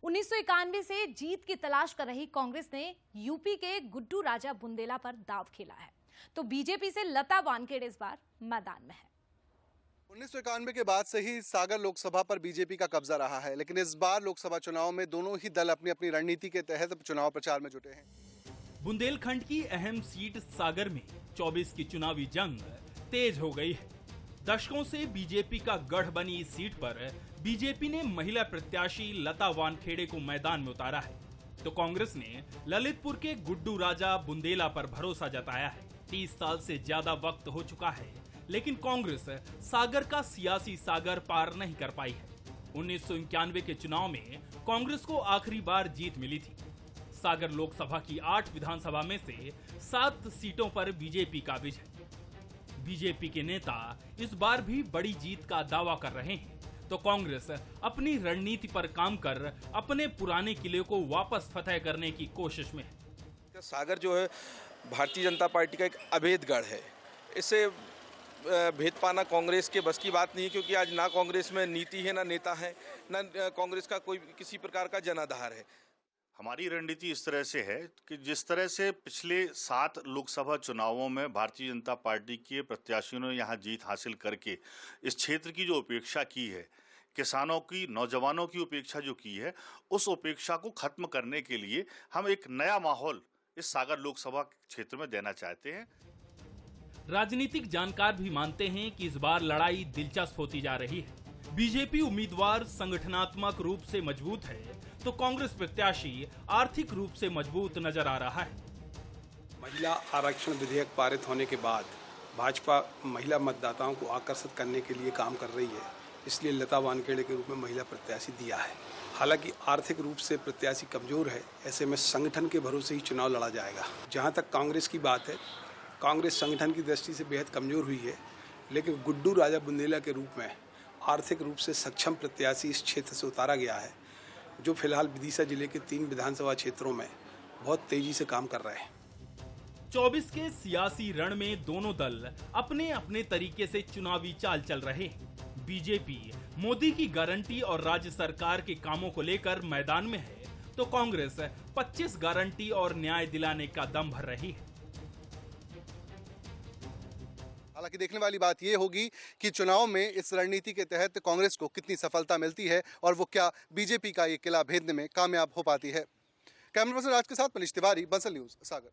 1991 से जीत की तलाश कर रही कांग्रेस ने यूपी के गुड्डू राजा बुंदेला पर दांव खेला है, तो बीजेपी से लता वानखेड़े इस बार मैदान में है। 1991 के बाद से ही सागर लोकसभा पर बीजेपी का कब्जा रहा है, लेकिन इस बार लोकसभा चुनाव में दोनों ही दल अपनी अपनी रणनीति के तहत चुनाव प्रचार में जुटे हैं। बुंदेलखंड की अहम सीट सागर में 24 की चुनावी जंग तेज हो गई है। दशकों से बीजेपी का गढ़ बनी इस सीट पर बीजेपी ने महिला प्रत्याशी लता वानखेड़े को मैदान में उतारा है, तो कांग्रेस ने ललितपुर के गुड्डू राजा बुंदेला पर भरोसा जताया है। 30 साल से ज्यादा वक्त हो चुका है, लेकिन कांग्रेस सागर का सियासी सागर पार नहीं कर पाई है। 1991 के चुनाव में कांग्रेस को आखिरी बार जीत मिली थी। सागर लोकसभा की 8 विधानसभा में से 7 सीटों पर बीजेपी काबिज है। बीजेपी के नेता इस बार भी बड़ी जीत का दावा कर रहे हैं, तो कांग्रेस अपनी रणनीति पर काम कर अपने पुराने किले को वापस फतेह करने की कोशिश में है। सागर जो है भारतीय जनता पार्टी का एक अभेद गढ़ है। इससे भेद पाना कांग्रेस के बस की बात नहीं है, क्योंकि आज ना कांग्रेस में नीति है, ना नेता है, ना कांग्रेस का कोई किसी प्रकार का जनाधार है। हमारी रणनीति इस तरह से है कि जिस तरह से पिछले 7 लोकसभा चुनावों में भारतीय जनता पार्टी के प्रत्याशियों ने यहां जीत हासिल करके इस क्षेत्र की जो उपेक्षा की है, किसानों की, नौजवानों की उपेक्षा जो की है, उस उपेक्षा को खत्म करने के लिए हम एक नया माहौल इस सागर लोकसभा क्षेत्र में देना चाहते हैं। राजनीतिक जानकार भी मानते हैं कि इस बार लड़ाई दिलचस्प होती जा रही है। बीजेपी उम्मीदवार संगठनात्मक रूप से मजबूत है, तो कांग्रेस प्रत्याशी आर्थिक रूप से मजबूत नजर आ रहा है। महिला आरक्षण विधेयक पारित होने के बाद भाजपा महिला मतदाताओं को आकर्षित करने के लिए काम कर रही है, इसलिए लता वानखेड़े के रूप में महिला प्रत्याशी दिया है। हालांकि आर्थिक रूप से प्रत्याशी कमजोर है, ऐसे में संगठन के भरोसे ही चुनाव लड़ा जाएगा। जहां तक कांग्रेस की बात है, कांग्रेस संगठन की दृष्टि से बेहद कमजोर हुई है, लेकिन गुड्डू राजा बुंदेला के रूप में आर्थिक रूप से सक्षम प्रत्याशी इस क्षेत्र से उतारा गया है, जो फिलहाल विदिशा जिले के 3 विधानसभा क्षेत्रों में बहुत तेजी से काम कर रहे हैं। 24 के सियासी रण में दोनों दल अपने अपने तरीके से चुनावी चाल चल रहे हैं। बीजेपी मोदी की गारंटी और राज्य सरकार के कामों को लेकर मैदान में है, तो कांग्रेस 25 गारंटी और न्याय दिलाने का दम भर रही है। हालांकि देखने वाली बात यह होगी कि चुनाव में इस रणनीति के तहत कांग्रेस को कितनी सफलता मिलती है और वो क्या बीजेपी का ये किला भेदने में कामयाब हो पाती है। कैमरा पर्सन राज के साथ मनीष तिवारी, बंसल न्यूज, सागर।